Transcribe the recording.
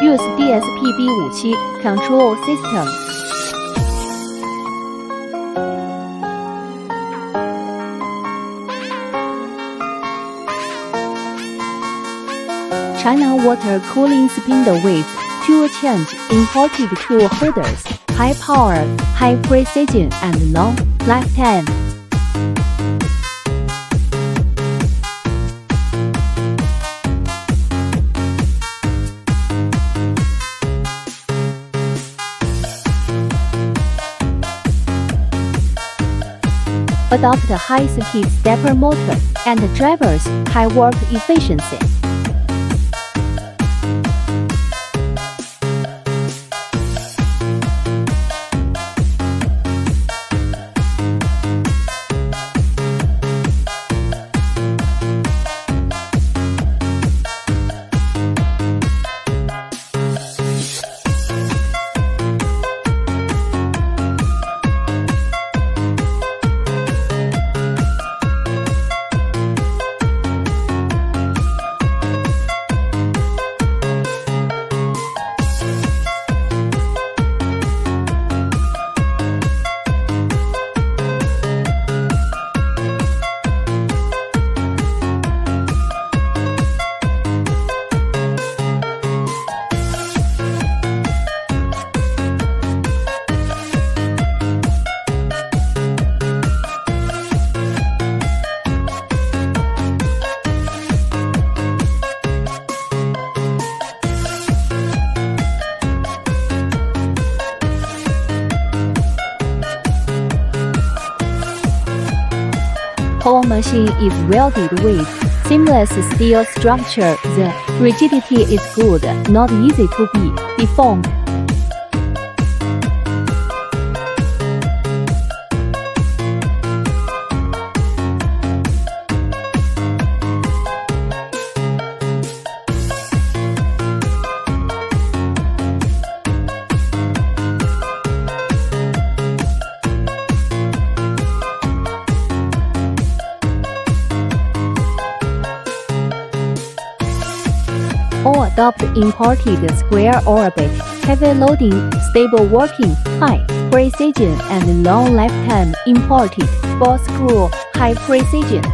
USB SPB57 Control System. China water cooling spindle with tool change imported tool holders, high power, high precision and long lifetime. Adopt high-speed stepper motor and drivers high work efficiency. Whole machine is welded with seamless steel structure. The rigidity is good, not easy to be deformed. All adopt imported square orbit, heavy loading, stable working, high precision and long lifetime imported ball screw, high precision.